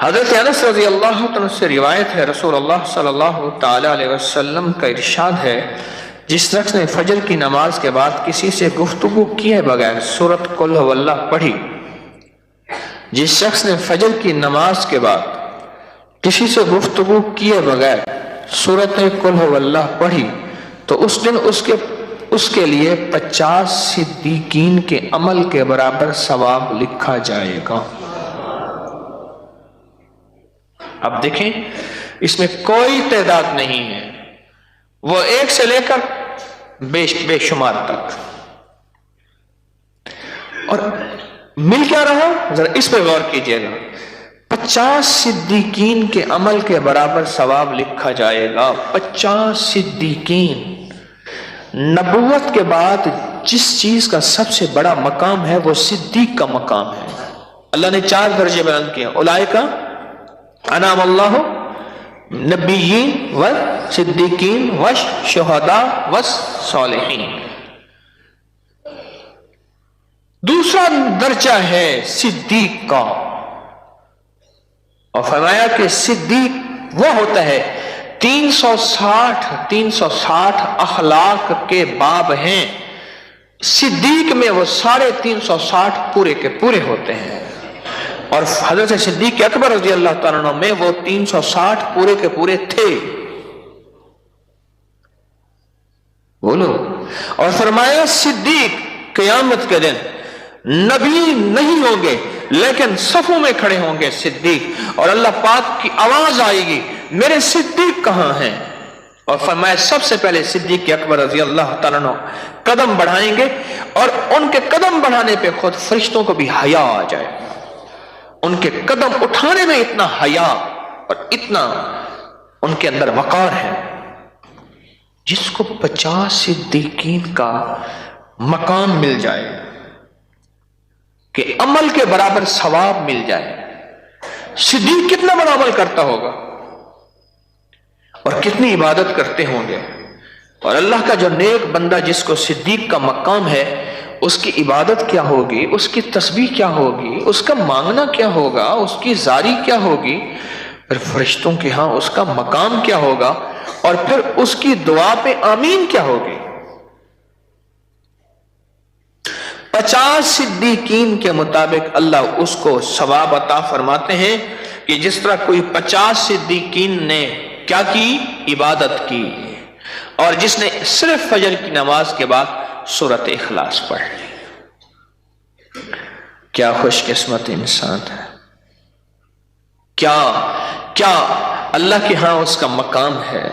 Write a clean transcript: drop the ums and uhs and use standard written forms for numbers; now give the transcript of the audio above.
حضرت انس رضی اللہ عنہ سے روایت ہے، رسول اللہ صلی اللہ تعالی علیہ وسلم کا ارشاد ہے، جس شخص نے فجر کی نماز کے بعد کسی سے گفتگو کیے بغیر سورۃ قل هو اللہ پڑھی، جس شخص نے فجر کی نماز کے بعد کسی سے گفتگو کیے بغیر سورۃ قل هو اللہ پڑھی تو اس دن اس کے لیے 50 صدیقین کے عمل کے برابر ثواب لکھا جائے گا۔ اب دیکھیں، اس میں کوئی تعداد نہیں ہے، وہ ایک سے لے کر بے شمار تک۔ اور مل کیا رہا، ذرا اس پہ غور کیجئے گا، 50 صدیقین کے عمل کے برابر ثواب لکھا جائے گا۔ 50 صدیقین۔ نبوت کے بعد جس چیز کا سب سے بڑا مقام ہے وہ صدیق کا مقام ہے۔ اللہ نے 4 درجے بیان کیے، اولئک انعم اللہ نبیین والصدیقین والشہداء والصالحین۔ دوسرا درجہ ہے صدیق کا، اور فرمایا کہ صدیق وہ ہوتا ہے 360 اخلاق کے باب ہیں، صدیق میں وہ 360 پورے کے پورے ہوتے ہیں، اور حضرت صدیق اکبر رضی اللہ تعالیٰ عنہ میں وہ 360 پورے کے پورے تھے۔ بولو۔ اور فرمایا صدیق قیامت کے دن نبی نہیں ہوں گے لیکن صفوں میں کھڑے ہوں گے صدیق، اور اللہ پاک کی آواز آئے گی میرے صدیق کہاں ہیں؟ اور فرمایا سب سے پہلے صدیق اکبر رضی اللہ تعالیٰ عنہ قدم بڑھائیں گے، اور ان کے قدم بڑھانے پہ خود فرشتوں کو بھی حیا آ جائے، ان کے قدم اٹھانے میں اتنا حیا اور اتنا ان کے اندر وقار ہے۔ جس کو 50 صدیقین کا مقام مل جائے کہ عمل کے برابر ثواب مل جائے، صدیق کتنا بڑا عمل کرتا ہوگا اور کتنی عبادت کرتے ہوں گے، اور اللہ کا جو نیک بندہ جس کو صدیق کا مقام ہے اس کی عبادت کیا ہوگی، اس کی تسبیح کیا ہوگی، اس کا مانگنا کیا ہوگا، اس کی زاری کیا ہوگی، پھر فرشتوں کے ہاں اس کا مقام کیا ہوگا، اور پھر اس کی دعا پہ آمین کیا ہوگی۔ 50 صدیقین کے مطابق اللہ اس کو ثواب عطا فرماتے ہیں کہ جس طرح کوئی 50 صدیقین نے کیا کی، عبادت کی، اور جس نے صرف فجر کی نماز کے بعد سورۃ اخلاص پڑھ لی۔ کیا خوش قسمت انسان ہے، کیا اللہ کے ہاں اس کا مقام ہے۔